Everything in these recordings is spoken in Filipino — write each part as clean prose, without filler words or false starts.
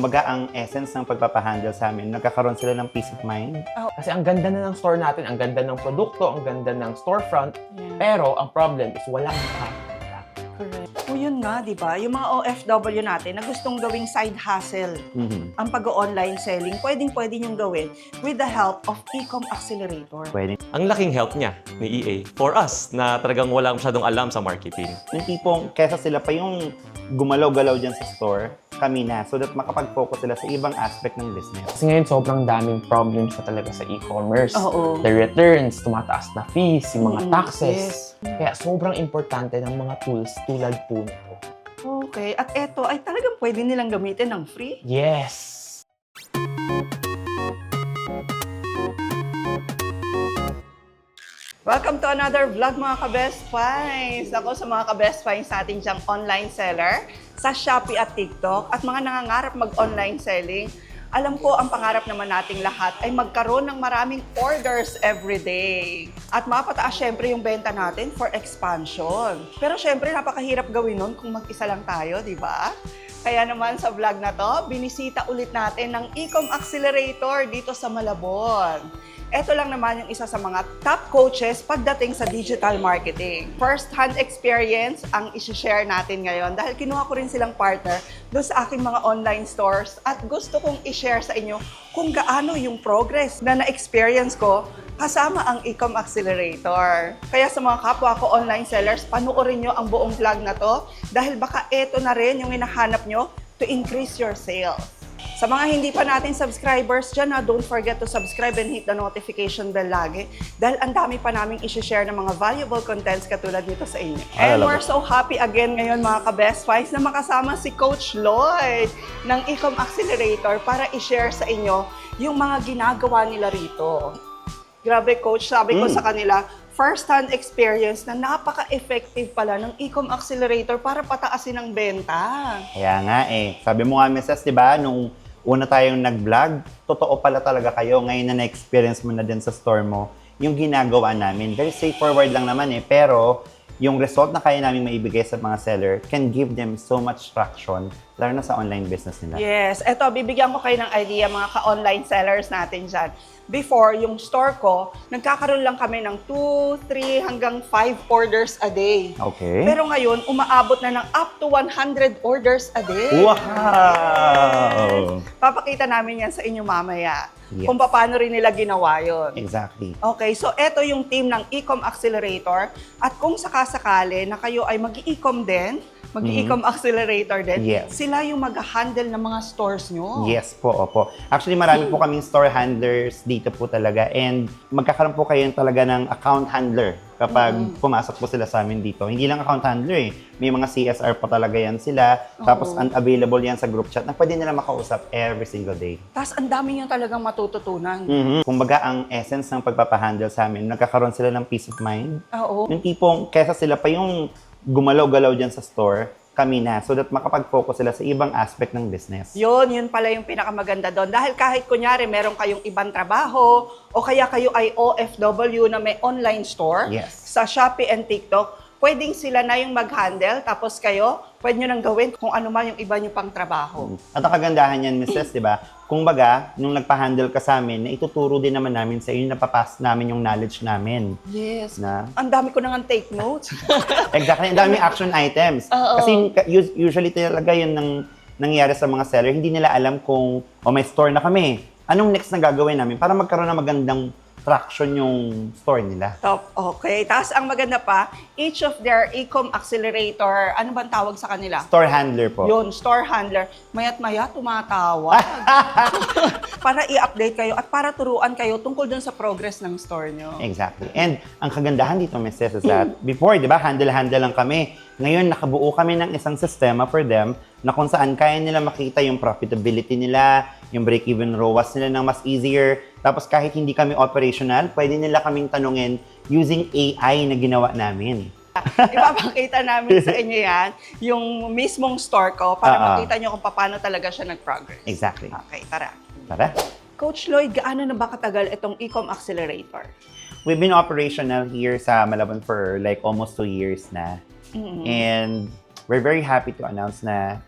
Kumbaga, ang essence ng pagpapahandle sa amin, nagkakaroon sila ng peace of mind. Kasi ang ganda na ng store natin, ang ganda ng produkto, ang ganda ng storefront, Yeah. pero ang problem is walang makakita. Correct. O yun nga, di ba? Yung mga OFW natin na gustong gawing side hustle, ang pag-online selling, pwedeng-pwede niyong gawin with the help of Ecom Accelerator. Pwede. Ang laking help niya ni EA for us na talagang wala masyadong alam sa marketing. Yung tipong, kesa sila pa yung gumalaw-galaw dyan sa store, kami na, so that makapag-focus sila sa ibang aspect ng business. Kasi ngayon, sobrang daming problems na talaga sa e-commerce. Oo. The returns, tumataas na fees, yung mga taxes. Yes. Kaya sobrang importante ng mga tools tulad po nito. Okay. At eto ay talagang pwede nilang gamitin ng free. Yes! Welcome to another vlog mga ka-Best Finds! Ako sa mga ka-Best Finds natin diyang online seller sa Shopee at TikTok at mga nangangarap mag-online selling. Alam ko ang pangarap naman nating lahat ay magkaroon ng maraming orders every day. At mapataas syempre yung benta natin for expansion. Pero syempre napakahirap gawin nun kung mag-isa lang tayo, di ba? Kaya naman sa vlog na to, binisita ulit natin ng Ecom Accelerator dito sa Malabon. Ito lang naman yung isa sa mga top coaches pagdating sa digital marketing. First-hand experience ang isi-share natin ngayon dahil kinuha ko rin silang partner doon sa aking mga online stores at gusto kong i-share sa inyo kung gaano yung progress na na-experience ko kasama ang Ecom Accelerator. Kaya sa mga kapwa ko online sellers, panoorin nyo ang buong vlog na to dahil baka ito na rin yung hinahanap nyo to increase your sales. Sa mga hindi pa natin subscribers dyan, don't forget to subscribe and hit the notification bell lagi dahil ang dami pa naming isi-share ng mga valuable contents katulad nito sa inyo. And we're so happy again ngayon mga ka-Best Finds na makasama si Coach Lloyd ng Ecom Accelerator para i-share sa inyo yung mga ginagawa nila rito. Grabe Coach, sabi ko sa kanila, first-hand experience na napaka-effective pala ng Ecom Accelerator para pataasin ang benta. Kaya nga sabi mo nga, Mrs., di ba, nung una tayong nag-vlog, totoo pala talaga kayo ngayon na na-experience mo na din sa store mo, yung ginagawa namin. Very straightforward lang naman pero yung result na kaya namin maibigay sa mga seller can give them so much traction, lalo na sa online business nila. Yes, eto, bibigyan ko kayo ng idea mga ka-online sellers natin dyan. Before, yung store ko, nagkakaroon lang kami ng 2, 3, hanggang 5 orders a day. Okay. Pero ngayon, umaabot na ng up to 100 orders a day. Wow! Papakita namin yan sa inyo mamaya. Yes. Kung paano rin nila ginawa yun. Exactly. Okay, so eto yung team ng Ecom Accelerator. At kung sakasakali na kayo ay mag-i-ecom din, mag-i-ecom accelerator din, Yes. sila yung mag-handle ng mga stores nyo. Yes po, opo. Actually, marami po kaming store handlers dito po talaga and magkakaroon po kayo talaga ng account handler kapag pumasok po sila sa amin dito. Hindi lang account handler may mga CSR pa talaga yan sila. Tapos available yan sa group chat na pwede nila makausap every single day. Tapos ang dami nyo talagang matututunan. Kumbaga, ang essence ng pagpapahandle sa amin, nagkakaroon sila ng peace of mind. Oo. Yung tipong, kesa sila pa yung gumalaw-galaw dyan sa store, kami na, so that makapag-focus sila sa ibang aspect ng business. Yun pala yung pinakamaganda doon. Dahil kahit kunyari meron kayong ibang trabaho o kaya kayo ay OFW na may online store Yes. sa Shopee and TikTok, pwedeng sila na yung mag-handle tapos kayo, pwede nyo nang gawin kung ano man yung iba nyo pang trabaho. At ang kagandahan yan, Mrs., di ba? Kung baga, nung nagpa-handle ka sa amin, na ituturo din naman namin sa iyo, napapass namin yung knowledge namin. Yes. Na, Ang dami ko nang take notes. exactly, ang daming action items. Oo. Kasi usually talaga yun nangyayari sa mga seller, hindi nila alam kung, may store na kami. Anong next na gagawin namin para magkaroon ng magandang traction yung store nila. Top. Okay. Tapos ang maganda pa, each of their Ecom Accelerator, ano bang tawag sa kanila? Store handler po. Yun, store handler. Maya't maya, tumatawag. Para i-update kayo at para turuan kayo tungkol dun sa progress ng store nyo. Exactly. And ang kagandahan dito, Mrs., is that before, di ba, handle-handle lang kami. Ngayon, nakabuo kami ng isang sistema for them na kung saan kaya nila makita yung profitability nila, yung break-even ROAS nila ng mas easier. Tapos kahit hindi kami operational, pwede nila kaming tanungin using AI na ginawa namin. Ipapakita namin sa inyo yan, yung mismong store ko para makita nyo kung paano talaga siya nag-progress. Exactly. Okay, tara. Tara. Coach Lloyd, gaano na ba katagal itong Ecom Accelerator? We've been operational here sa Malabon for like almost 2 years na. And we're very happy to announce na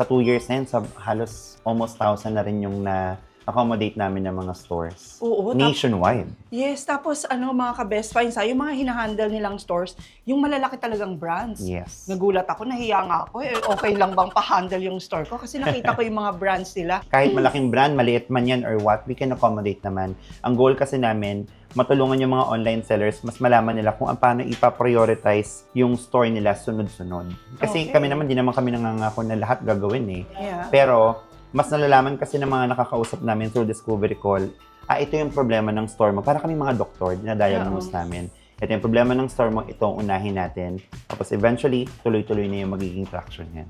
sa 2 years na yun, halos almost 1,000 na rin yung na-accommodate namin ng mga stores. Oo, Nationwide. Yes, tapos mga ka-best finds, yung mga hinahandle nilang stores, yung malalaki talagang brands. Yes. Nagulat ako, nahiya nga ako. Okay lang bang pa-handle yung store ko? Kasi nakita ko yung mga brands nila. Kahit malaking brand, maliit man yan or what, we can accommodate naman. Ang goal kasi namin, matulungan yung mga online sellers, mas malaman nila kung paano ipa-prioritize yung store nila sunod-sunod. Kasi Okay. kami naman, di naman kami nangangako na lahat gagawin eh. Yeah. Pero, mas nalalaman kasi ng mga nakakausap namin through Discovery Call, ito yung problema ng store mo. Para kami mga doktor, dinadiagnose namin. Ito yung problema ng store mo, ito ang unahin natin. Tapos eventually, tuloy-tuloy na yung magiging traction yan.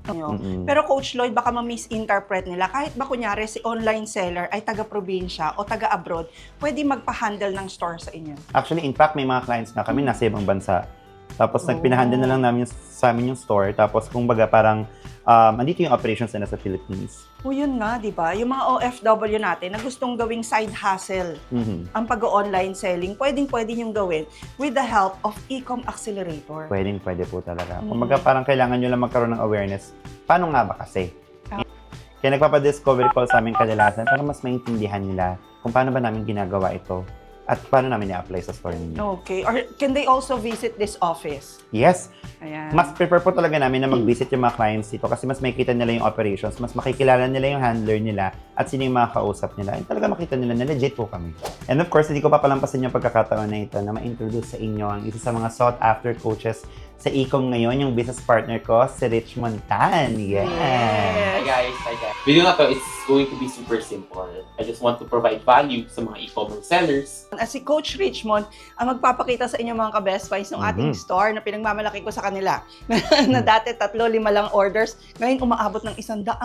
Pero Coach Lloyd, baka ma-misinterpret nila. Kahit ba kunyari si online seller ay taga-probinsya o taga-abroad, pwede magpa-handle ng store sa inyo? Actually, in fact, may mga clients na kami nasa ibang bansa. Tapos nagpinahandle na lang namin sa amin yung store. Tapos kung baga parang andito yung operations na nasa Philippines. O yun nga, di ba? Yung mga OFW natin na gustong gawing side hustle, ang pag-online selling, pwedeng-pwede yung gawin with the help of Ecom Accelerator. Pwede po talaga. Kung baga parang kailangan nyo lang magkaroon ng awareness, paano nga ba kasi? Kaya nagpapadiscovery call sa amin kadalasan para mas maintindihan nila kung paano ba namin ginagawa ito at paano namin i-apply sa store ninyo. Okay. Or can they also visit this office? Yes, Ayan. mas prefer po talaga namin na mag-visit yung mga clients dito kasi mas makikita nila yung operations, mas makikilala nila yung handler nila at sino yung mga kausap nila. And talaga makita nila na legit po kami. And of course, hindi ko papalampasin yung pagkakataon na ito na ma-introduce sa inyo ang isa sa mga sought-after coaches sa Ecom ngayon, yung business partner ko, si Richmond Tan. Yes! Hi guys. Video na to is going to be super simple. I just want to provide value sa mga e-commerce sellers. Si Coach Richmond ang magpapakita sa inyo mga ka-best finds ng ating store na pinagmamalaki ko sa kanila. Na dati 3-5 lang orders, ngayon umaabot ng 100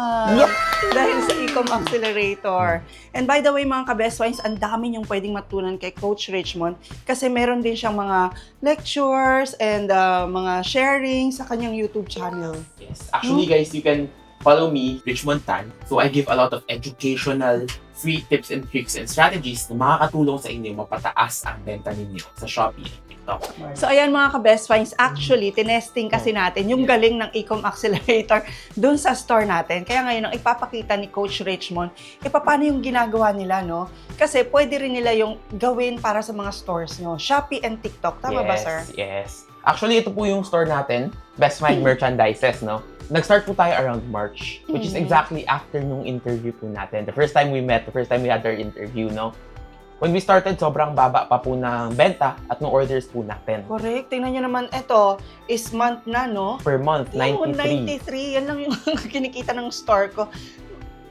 dahil sa Ecom Accelerator. And by the way mga ka-best finds, ang dami niyong pwedeng matunan kay Coach Richmond kasi meron din siyang mga lectures and mga sharing sa kanyang YouTube channel. Yes. Actually guys, you can follow me, Richmond Tan. So I give a lot of educational, free tips and tricks and strategies na makakatulong sa inyo mapataas ang benta ninyo sa Shopee at TikTok. So ayan mga ka-best finds, actually, tinesting kasi natin yung galing ng Ecom Accelerator dun sa store natin. Kaya ngayon, ang ipapakita ni Coach Richmond, paano yung ginagawa nila, no? Kasi pwede rin nila yung gawin para sa mga stores nyo, Shopee and TikTok. Tama ba, sir? Yes. Actually, ito po yung store natin, Best Find Merchandises, no? Nag-start po tayo around March, which is exactly after nung interview po natin. The first time we met, the first time we had our interview, no? When we started, sobrang baba pa po ng benta at ng orders po natin. Correct. Tingnan nyo naman, ito is month na, no? Per month, 93. 93. Yan lang yung kinikita ng store ko.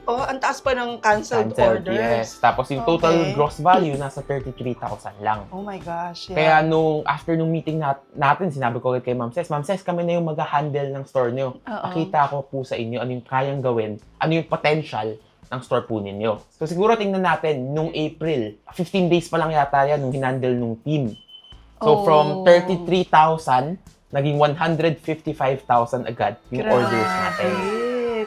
Oh, ang taas pa ng canceled Cancelled, orders. yes. Tapos yung total Okay. gross value, nasa 33,000 lang. Oh my gosh, yeah. Kaya after nung meeting natin, sinabi ko kay Ma'am Ces, kami na yung mag-handle ng store niyo. Oo. Pakita ko po sa inyo ano yung kayang gawin, ano yung potential ng store po ninyo. So siguro tingnan natin, nung April, 15 days pa lang yata yan nung hinandle nung team. So Oh. from 33,000, naging 155,000 agad yung orders natin.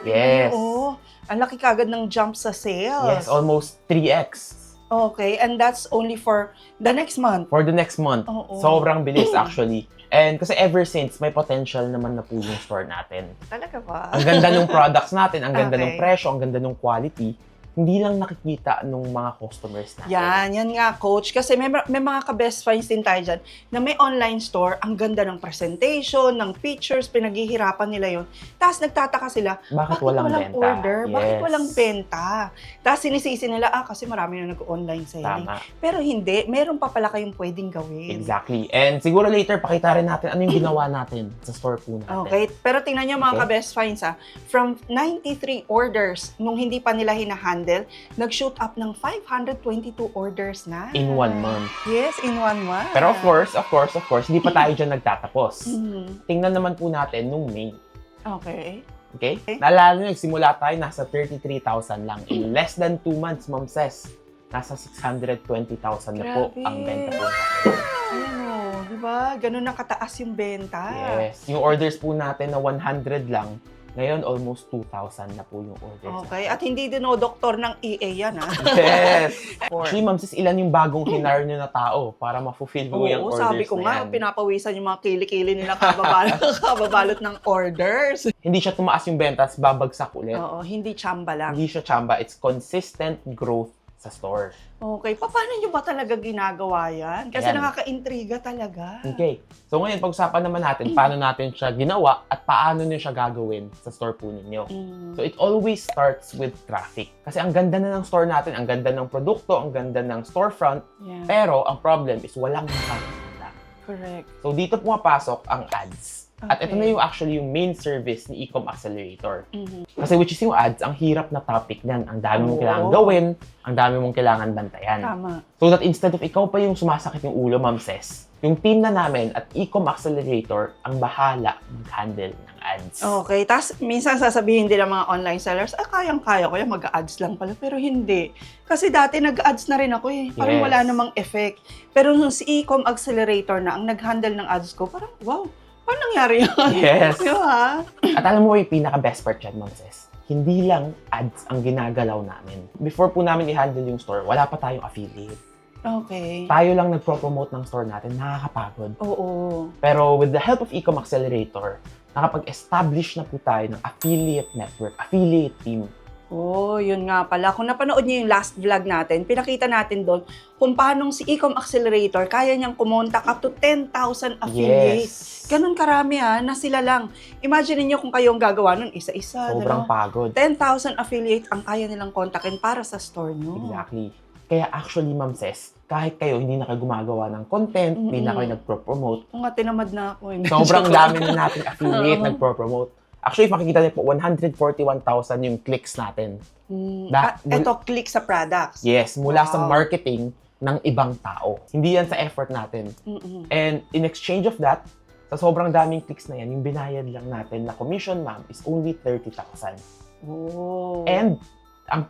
Yes. Oh, ang laki kagad ng jump sa sales. Yes, almost 3x. Okay, and that's only for the next month. For the next month. Oo. Sobrang bilis actually. And kasi ever since, may potential naman na po yung store natin. Talaga ba? Ang ganda ng products natin, ang ganda ng Okay. presyo, ang ganda ng quality. Hindi lang nakikita ng mga customers natin. Yan nga, Coach. Kasi may mga ka-best finds din tayo dyan na may online store, ang ganda ng presentation, ng pictures, pinaghihirapan nila yon. Tapos nagtataka sila, Bakit walang benta? order? Bakit Yes. walang benta? Tapos sinisisi nila, kasi marami na nag-online selling. Tama. Pero hindi, meron pa pala kayong pwedeng gawin. Exactly. And siguro later, pakita rin natin ano yung ginawa natin sa store po natin. Okay, pero tingnan nyo mga Okay. ka-best finds from 93 orders nung hindi pa nila hinahandle, nag-shoot up ng 522 orders na. In 1 month. Yes, in 1 month. Pero of course, hindi pa tayo dyan nagtatapos. Mhm. Tingnan naman po natin nung May. Okay. Okay? Naalala nyo, nagsimula tayo, nasa 33,000 lang. In less than 2 months, Ma'am Ces, nasa 620,000 na po Grabe. ang benta po. Ayan o, di ba? Ganun na kataas yung benta. Yes. Yung orders po natin na 100 lang, Ngayon, almost 2,000 na po yung orders. Okay, at hindi dinodoktor ng EA yan, ha? Yes! Actually, ma'am, sis, ilan yung bagong hinar nyo na tao para ma-fulfill ko yung Oo, orders sabi ko na nga, yan? pinapawisan yung mga kilikili nila kababalot ng orders. Hindi siya tumaas yung bentas, babagsak ulit. Oo, hindi tsamba lang. Hindi siya tsamba, it's consistent growth sa store. Okay, paano nyo ba talaga ginagawa yan? Kasi Ayan. nakaka-intriga talaga. Okay. So ngayon, pag-usapan naman natin paano natin siya ginawa at paano nyo siya gagawin sa store po ninyo. So it always starts with traffic. Kasi ang ganda na ng store natin, ang ganda ng produkto, ang ganda ng storefront, Yeah, pero ang problem is walang nakakita. correct. So dito pumapasok ang ads. At ito Okay. na yung actually yung main service ni Ecom Accelerator. Mhm. Kasi which is yung ads, ang hirap na topic niyan. Ang dami mong Oo. kailangan gawin, ang dami mong kailangan bantayan. Tama. So that instead of ikaw pa yung sumasakit yung ulo, Ma'am Ses, yung team na namin at Ecom Accelerator ang bahala mag-handle ng ads. Okay, tapos minsan sasabihin din ng mga online sellers, kayang-kaya ko yan, mag-ads lang pala. Pero hindi. Kasi dati nag-ads na rin ako eh. Parang Yes. wala namang effect. Pero nung si Ecom Accelerator na ang nag-handle ng ads ko, parang wow, paano nangyari yun? Yes. Di ba? At alam mo yung pinaka-best part dyan, Ma'am Ses, hindi lang ads ang ginagalaw namin. Before po namin i-handle yung store, wala pa tayong affiliate. Okay. Tayo lang nagpro-promote ng store natin, nakakapagod. Oo. Pero with the help of Ecom Accelerator, nakapag-establish na po tayo ng affiliate network, affiliate team. Oh, yun nga pala. Kung napanood niyo yung last vlog natin, pinakita natin doon kung paano si Ecom Accelerator kaya niyang kumontak up to 10,000 affiliates. Yes. Ganun karami na sila lang. Imagine niyo kung kayong gagawa nun isa-isa. Sobrang pagod. 10,000 affiliates ang kaya nilang kontakin para sa store nyo. Exactly. Kaya actually, Ma'am Ses, kahit kayo hindi na kayo gumagawa ng content, hindi na kayo nagpro-promote, Kung nga tinamad na ako. sobrang dami na nating affiliate nagpro-promote. Actually, if makikita niyo po, 141,000 yung clicks natin. Ito, click sa products. Yes, mula sa Wow. marketing ng ibang tao. Hindi yan sa effort natin. Mm-mm. And in exchange of that, sa sobrang daming clicks na yan, yung binayad lang natin na commission, ma'am, is only 30,000. Oh. And ang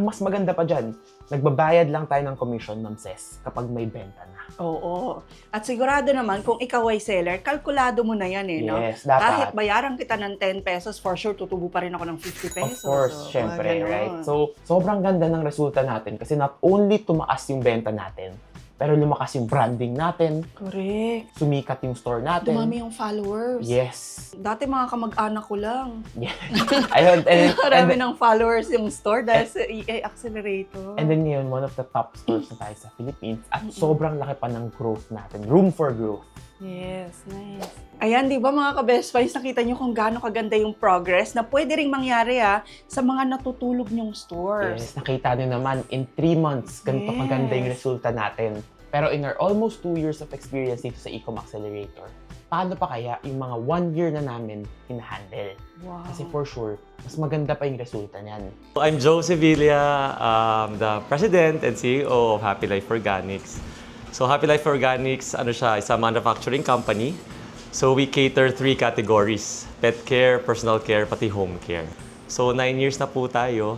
mas maganda pa dyan, nagbabayad lang tayo ng commission, Ma'am Ses, kapag may benta na. Oo. At sigurado naman, kung ikaw ay seller, kalkulado mo na yan no? Yes, dapat. Kahit bayaran kita ng 10 pesos, for sure, tutubo pa rin ako ng 50 Of pesos. course, So, syempre, ganun. right? So, sobrang ganda ng resulta natin kasi not only tumaas yung benta natin, pero lumakas yung branding natin, Correct. sumikat yung store natin. Dumami yung followers. Yes. Dati mga kamag-anak ko lang. Yeah. Ayun, Marami ng followers yung store dahil sa EA Accelerator. And then ngayon, one of the top stores na tayo sa Philippines at sobrang laki pa ng growth natin. Room for growth. Yes, nice. Ayan, di ba mga ka-best finds, nakita nyo kung gaano kaganda yung progress na pwede ring mangyari sa mga natutulog nyong stores. Yes, nakita nyo naman, in 3 months, ganito Yes. kaganda yung resulta natin. Pero in our almost 2 years of experience dito sa Ecom Accelerator, paano pa kaya yung mga 1 year na namin hinahandle? Wow. Kasi for sure, mas maganda pa yung resulta niyan. I'm Joe Sevilla, the President and CEO of Happy Life Organics. So Happy Life Organics, siya, is a manufacturing company. So we cater 3 categories: pet care, personal care, pati home care. So 9 years na po tayo.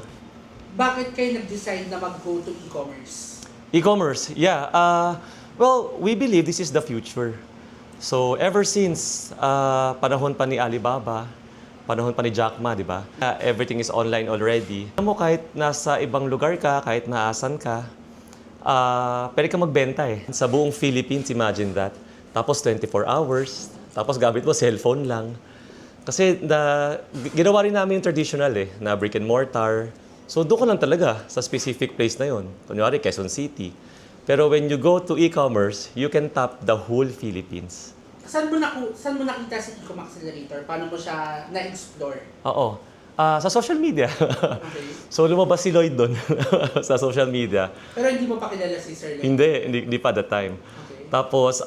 Bakit kayo nag-decide na mag-go to e-commerce? E-commerce, yeah. Well, we believe this is the future. So ever since panahon pa ni Alibaba, panahon pa ni Jack Ma, di ba? Everything is online already. Alam mo, kahit nasa ibang lugar ka, kahit naasan ka, pwede ka magbenta eh. Sa buong Philippines, imagine that. Tapos 24 hours, tapos gamit mo cellphone lang. Kasi ginawa rin namin yung traditional na brick and mortar. So doon ka lang talaga sa specific place na yon. Kunyari, Quezon City. Pero when you go to e-commerce, you can tap the whole Philippines. Saan mo nakita si Ecom Accelerator? Paano mo siya na-explore? Oo. Sa social media. Okay. So lumabas si Lloyd doon sa social media. Pero hindi mo pa kilala si Sir Lloyd? Hindi pa that time. Okay. Tapos,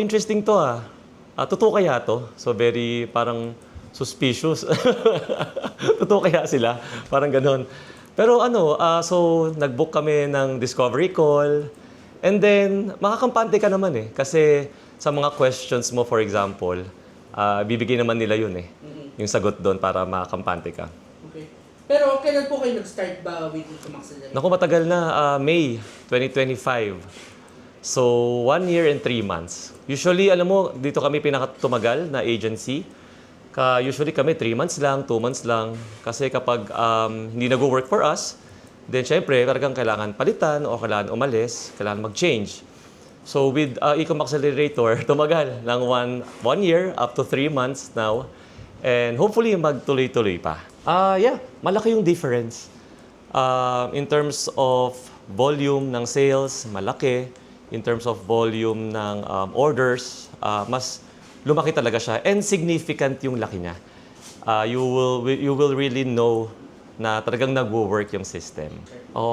interesting to totoo kaya to? So very parang suspicious. Totoo kaya sila? Parang ganon. Pero so nag-book kami ng discovery call. And then, makakampante ka naman Kasi sa mga questions mo, for example, bibigay naman nila yun yung sagot doon para makakampante ka. Okay. Pero kailan po kayo nag-start ba with Ecom Accelerator? Naku, matagal na. May 2025. So, 1 year and 3 months. Usually, alam mo, dito kami pinakatumagal na agency. Usually kami 3 months lang, 2 months lang. Kasi kapag hindi nag-work for us, then syempre talagang kailangan palitan o kailangan umalis, kailangan mag-change. So with Ecom Accelerator, tumagal ng 1 year up to 3 months now. And hopefully magtuloy-tuloy pa. Yeah, malaki yung difference. In terms of volume ng sales, malaki. In terms of volume ng orders, mas lumaki talaga siya. And significant yung laki niya. You will really know na talagang nagwo-work yung system.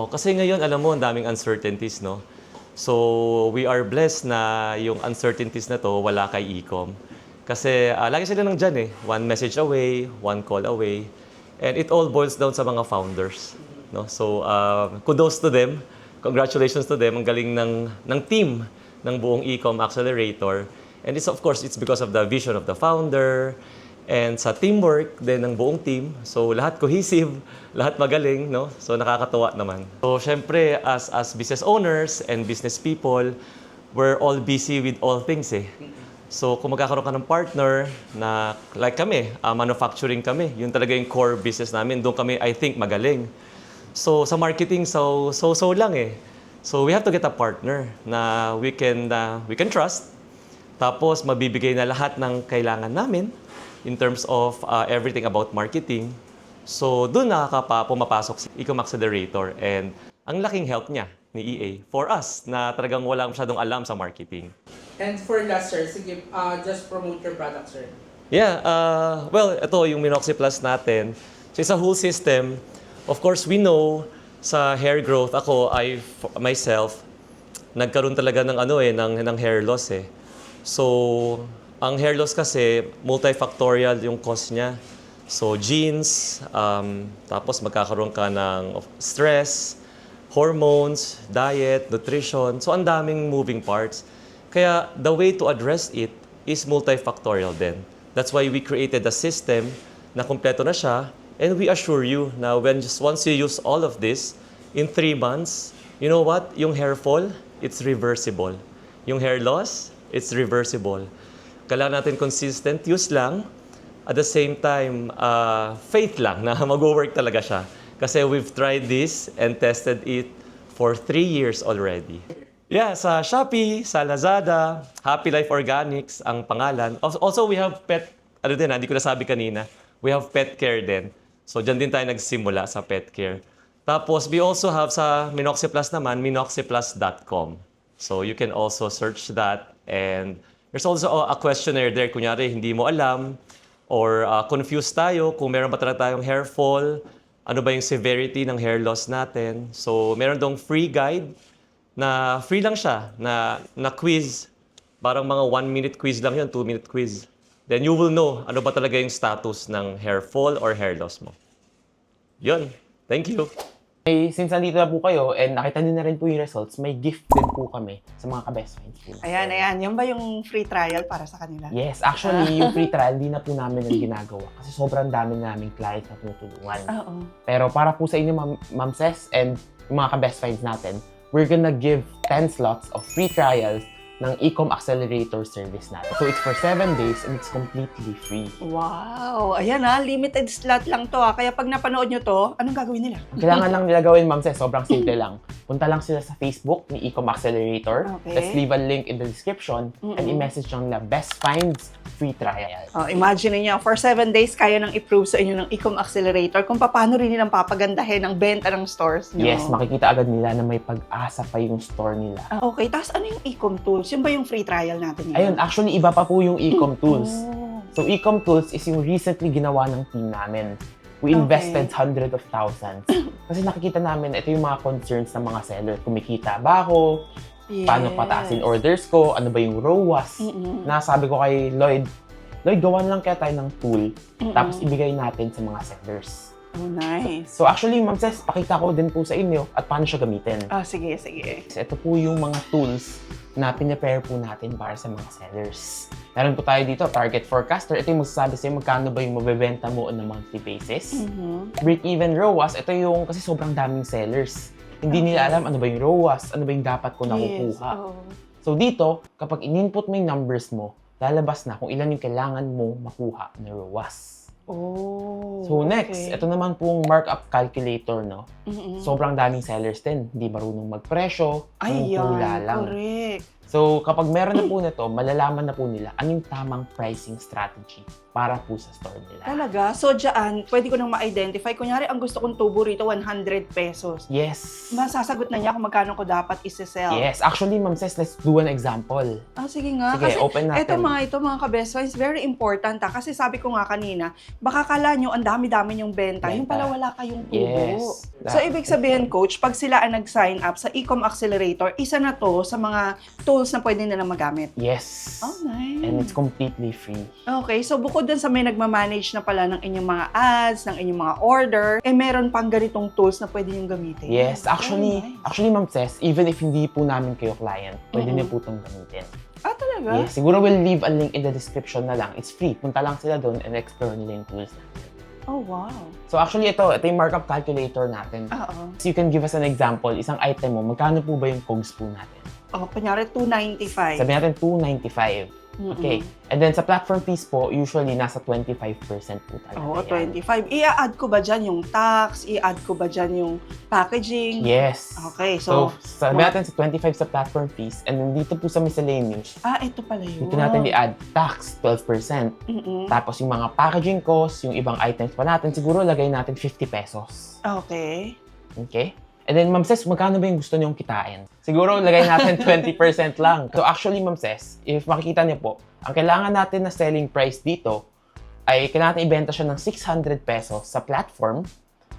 Kasi ngayon, alam mo, ang daming uncertainties, no? So, we are blessed na yung uncertainties na to wala kay Ecom. Kasi lagi sila nandyan eh. One message away, one call away. And it all boils down sa mga founders. No? So, kudos to them. Congratulations to them. Ang galing ng team ng buong Ecom Accelerator. And it's, of course, it's because of the vision of the founder and sa teamwork din ng buong team. So, lahat cohesive, lahat magaling, no? So, nakakatuwa naman. So, syempre, as business owners and business people, we're all busy with all things eh. So, kung magkakaroon ka ng partner na like kami, manufacturing kami, yun talaga yung core business namin. Doon kami, I think, magaling. So, sa marketing, so lang eh. So, we have to get a partner na we can trust. Tapos, mabibigay na lahat ng kailangan namin in terms of everything about marketing. So, doon pumapasok si Ecom Accelerator and ang laking help niya ni EA for us na talagang wala masyadong alam sa marketing. And for last, sir, sige, just promote your product, sir. Yeah, well, ito yung Minoxy Plus natin. So, it's a whole system. Of course, we know sa hair growth, myself, nagkaroon talaga ng hair loss eh. So, ang hair loss kasi, multifactorial yung cause niya. So, genes, tapos magkakaroon ka ng stress, hormones, diet, nutrition. So, ang daming moving parts. Kaya, the way to address it is multifactorial din. That's why we created a system na kumpleto na siya. And we assure you na once you use all of this, in 3 months, you know what? Yung hair fall, it's reversible. Yung hair loss, it's reversible. Kailangan natin consistent use lang. At the same time, faith lang na mag-work talaga siya. Kasi we've tried this and tested it for 3 years already. Yeah, sa Shopee, sa Lazada, Happy Life Organics ang pangalan. Also, we have pet, hindi ko nasabi kanina, we have pet care din. So, dyan din tayo nagsimula sa pet care. Tapos, we also have sa Minoxy Plus naman, minoxyplus.com. So, you can also search that and there's also a questionnaire there. Kunyari, hindi mo alam or confused tayo kung meron ba talaga tayong hair fall, ano ba yung severity ng hair loss natin. So, meron dong free guide na free lang siya na quiz. Parang mga 1-minute quiz lang yun, 2-minute quiz. Then you will know ano ba talaga yung status ng hair fall or hair loss mo. Yun. Thank you. Since nandito na po kayo and nakita niyo na rin po yung results, may gift din po kami sa mga ka-best friends po. Ayan. Yan ba yung free trial para sa kanila? Yes, actually, yung free trial, di na po namin yung ginagawa. Kasi sobrang dami naming clients na tinutulungan. Oo. Pero para po sa inyo, Ma'am Ces, and yung mga ka-best friends natin, we're gonna give 10 slots of free trials ng Ecom Accelerator service natin. So it's for 7 days and it's completely free. Wow! Ayan limited slot lang to Kaya pag napanood nyo to, anong gagawin nila? Ang kailangan lang nila gawin, Ma'am Ces, sobrang simple lang. Punta lang sila sa Facebook ni Ecom Accelerator. Okay. Let's leave a link in the description and i-message lang nila Best Finds free trial. Imagine niyo, for 7 days, kaya nang i-prove sa inyo ng Ecom Accelerator kung paano rin nilang papagandahin ang benta ng stores nyo. Yes, makikita agad nila na may pag-asa pa yung store nila. Okay, tapos ano yung Ecom Tools? Yun ba yung free trial natin? Ayun, actually, iba pa po yung Ecom Tools. Oh. So, Ecom Tools is yung recently ginawa ng team namin. We invested hundreds of thousands. Kasi nakikita namin, ito yung mga concerns ng mga seller. Kumikita ba ako? Yes. Paano pataasin orders ko? Ano ba yung ROAS? Nasabi ko kay Lloyd, gawan lang kaya tayo ng tool. Tapos ibigay natin sa mga sellers. Oh, nice. So actually, Ma'am Ces, pakita ko din po sa inyo at paano siya gamitin. Sige. Ito po yung mga tools na pinapare po natin para sa mga sellers. Meron po tayo dito, Target Forecaster. Ito yung magsasabi sa'yo magkano ba yung mabebenta mo on a monthly basis. Break-even ROAS, ito yung kasi sobrang daming sellers. Hindi nila alam ano ba yung ROAS, ano ba yung dapat ko nakukuha. Yes. So dito, kapag in-input mo yung numbers mo, lalabas na kung ilan yung kailangan mo makuha na ROAS. Oh, So next, ito naman pong markup calculator, no? Mm-mm. Sobrang daming sellers din, hindi marunong magpresyo, Ay, hula yan. lang. Correct. So kapag meron na po nito, malalaman na po nila anong tamang pricing strategy para po sa store nila. Talaga? So, dyan, pwede ko nang ma-identify. Kunyari, ang gusto kong tubo rito, 100 pesos. Yes. Masasagot na niya kung magkano ko dapat isi-sell. Yes. Actually, Ma'am Ces, let's do an example. Ah, sige nga. Sige, Kasi open natin. ito mga ka-best friends, very important ha. Kasi sabi ko nga kanina, baka kala nyo ang dami-dami yung benta. Yung pala wala kayong tubo. Yes. So, ibig sabihin, coach, pag sila ang nag-sign up sa Ecom Accelerator, isa na to sa mga tools na pwede nila magamit. Yes. Oh, nice. And it's completely free. Okay, so bukod dun sa may nagmamanage na pala ng inyong mga ads, ng inyong mga order, meron pang ganitong tools na pwede niyong gamitin. Yes. Actually, Oh, nice. actually, Ma'am Ces, even if hindi po namin kayo client, pwede Mhm. niyo po itong gamitin. Ah, talaga? Yes. Siguro we'll leave a link in the description na lang. It's free. Punta lang sila doon and explore nila yung tools natin. Oh, wow. So actually, ito yung markup calculator natin. Oo. So you can give us an example, isang item mo, magkano po ba yung COGS po natin? Oh, kunyari, 295. Sabi natin 295. Okay. And then sa platform fees po, usually nasa 25% po talaga. Oo, yan. 25. I-add ko ba dyan yung tax? I-add ko ba dyan yung packaging? Yes. Okay, So, so, sabi natin sa 25 sa platform fees, and then dito po sa miscellaneous, ito pala yun. dito natin i-add tax, 12%. Mm-mm. Tapos yung mga packaging costs, yung ibang items pa natin, siguro lagay natin 50 pesos. Okay. Okay? And then, Ma'am Ces, magkano ba yung gusto niyong kitain? Siguro, lagay natin 20% lang. So actually, Ma'am Ces, if makikita niyo po, ang kailangan natin na selling price dito ay kailangan natin ibenta siya ng 600 pesos sa platform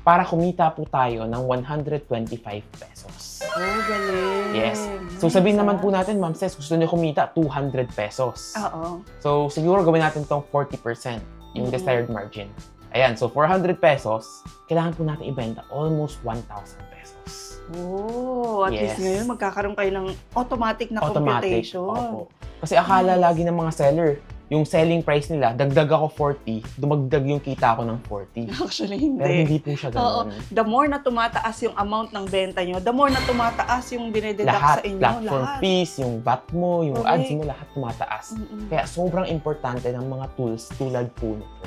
para kumita po tayo ng 125 pesos. Oh, galing. Yes. So sabihin naman po natin, Ma'am Ces, gusto niyo kumita 200 pesos. Oo. So siguro gawin natin tong 40% yung desired margin. Ayan, so 400 pesos, kailangan po natin ibenta almost 1,000 pesos. Oh, at Yes. least ngayon magkakaroon kayo ng automatic na Automatic. computation. Opo. Kasi akala lagi ng mga seller, yung selling price nila, dagdag ako 40, dumagdag yung kita ko ng 40. Actually, hindi. Pero hindi po siya Oo. ganoon. The more na tumataas yung amount ng benta nyo, the more na tumataas yung dinededuct Lahat, sa inyo. platform fees, yung VAT mo, yung Correct. ads mo, lahat tumataas. Mm-mm. Kaya sobrang importante ng mga tools tulad po nito.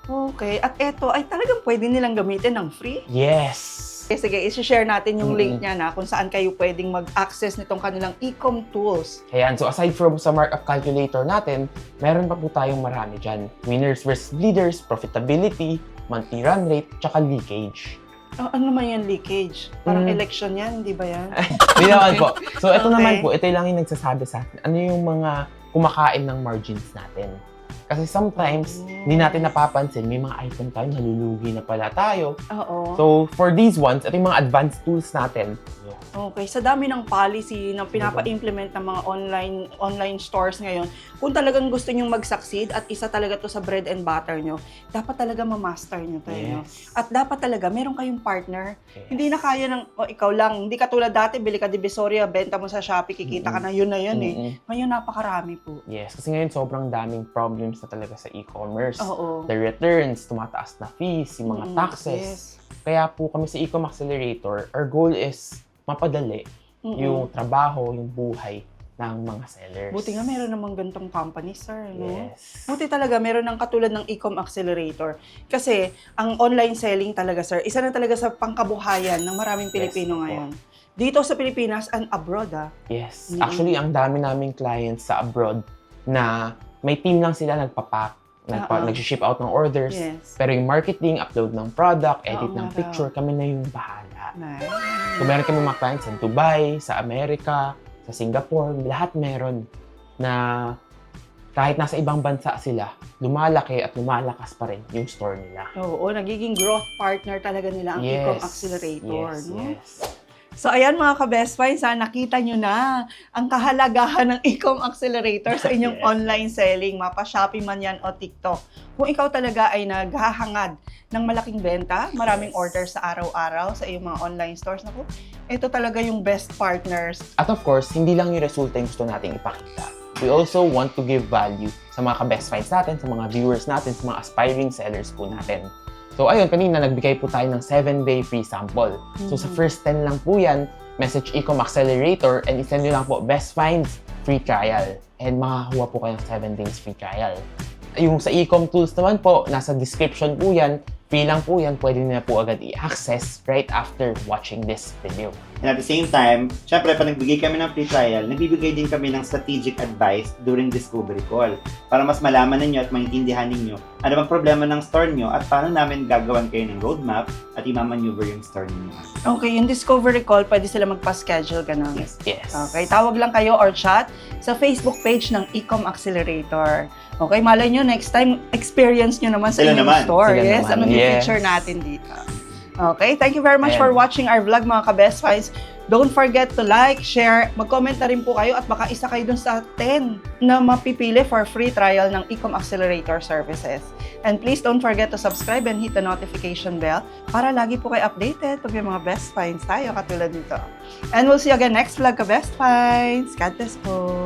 Okay. At eto ay talagang pwede nilang gamitin ng free. Yes! Sige, isi-share natin yung link Mm-mm. niya na kung saan kayo pwedeng mag-access nitong kanilang e-com tools. Ayan, so aside from sa markup calculator natin, meron pa po tayong marami dyan. Winners versus leaders, profitability, monthly run rate, tsaka leakage. Oh, ano naman yung leakage? Parang Mm. election yan, di ba yan? Hindi naman po. So ito Okay. naman po, ito lang yung nagsasabi sa atin. Ano yung mga kumakain ng margins natin. Kasi sometimes, hindi natin napapansin, may mga item tayo, nalulugi na pala tayo. Oo. So, for these ones, ito yung mga advanced tools natin. Okay, sa dami ng policy na pinapa-implement ng mga online stores ngayon, kung talagang gusto nyong mag-succeed at isa talaga to sa bread and butter nyo, dapat talaga ma-master nyo to. No? Yes. At dapat talaga, meron kayong partner. Yes. Hindi na kaya ng, ikaw lang. Hindi katulad dati, bili ka Divisoria, benta mo sa Shopee, kikita ka na yun eh. Mm-mm. Ngayon, napakarami po. Yes, kasi ngayon sobrang daming problems na talaga sa e-commerce. Oo. The returns, tumataas na fees, yung mga Mm, taxes. yes. Kaya po kami sa Ecom Accelerator, our goal is mapadali Mm-mm. yung trabaho, yung buhay ng mga sellers. Buti nga meron namang gantong company, sir. No? Yes. Buti talaga, meron ng katulad ng Ecom Accelerator. Kasi, ang online selling talaga, sir, isa na talaga sa pangkabuhayan ng maraming Pilipino Yes, ngayon. Dito sa Pilipinas and abroad, Yes. Mm-mm. Actually, ang dami naming clients sa abroad na may team lang sila nagpapack, nag-ship out ng orders. Yes. Pero yung marketing, upload ng product, edit Oo ng nga picture, kami na yung bahala. Nice. So, meron kami mga clients sa Dubai, sa Amerika, sa Singapore, lahat meron na kahit nasa ibang bansa sila, lumalaki at lumalakas pa rin yung store nila. Oo, nagiging growth partner talaga nila ang Ecom Accelerator. Yes, No? yes. So ayan mga ka-best finds, nakita nyo na ang kahalagahan ng Ecom Accelerator sa inyong Yes. online selling, mapa Shopee man yan o TikTok. Kung ikaw talaga ay naghahangad ng malaking benta, maraming orders sa araw-araw sa iyong mga online stores, naku, ito talaga yung best partners. At of course, hindi lang yung resulta yung gusto nating ipakita. We also want to give value sa mga ka-best finds natin, sa mga viewers natin, sa mga aspiring sellers po natin. So ayun, kanina nagbigay po tayo ng 7-day free sample. So sa first 10 lang po yan, message Ecom Accelerator and isend nyo lang po best finds free trial. And makakuha po kayo ng 7 days free trial. Yung sa Ecom Tools naman po, nasa description po yan. Free lang po yan. Pwede nyo na po agad i-access right after watching this video. And at the same time, syempre, pag nagbigay kami ng free trial, nagbibigay din kami ng strategic advice during discovery call para mas malaman ninyo at maintindihan ninyo ano bang problema ng store nyo at paano namin gagawan kayo ng roadmap at i-maneuver yung store ninyo. Okay, yung discovery call, pwede sila magpa-schedule, ganun. Yes. Okay, tawag lang kayo or chat sa Facebook page ng Ecom Accelerator. Okay, malay nyo, next time, experience nyo naman sa Sila inyong naman. store. Sila Yes, naman. ano yung Yes. feature natin dito. Okay, thank you very much Ayan. for watching our vlog, mga ka-Best Finds. Don't forget to like, share, mag-comment na rin po kayo at baka isa kayo dun sa 10 na mapipili for free trial ng Ecom Accelerator services. And please don't forget to subscribe and hit the notification bell para lagi po kayo updated pag may mga Best Finds tayo katulad nito. And we'll see you again next vlog, ka-Best Finds. God bless po.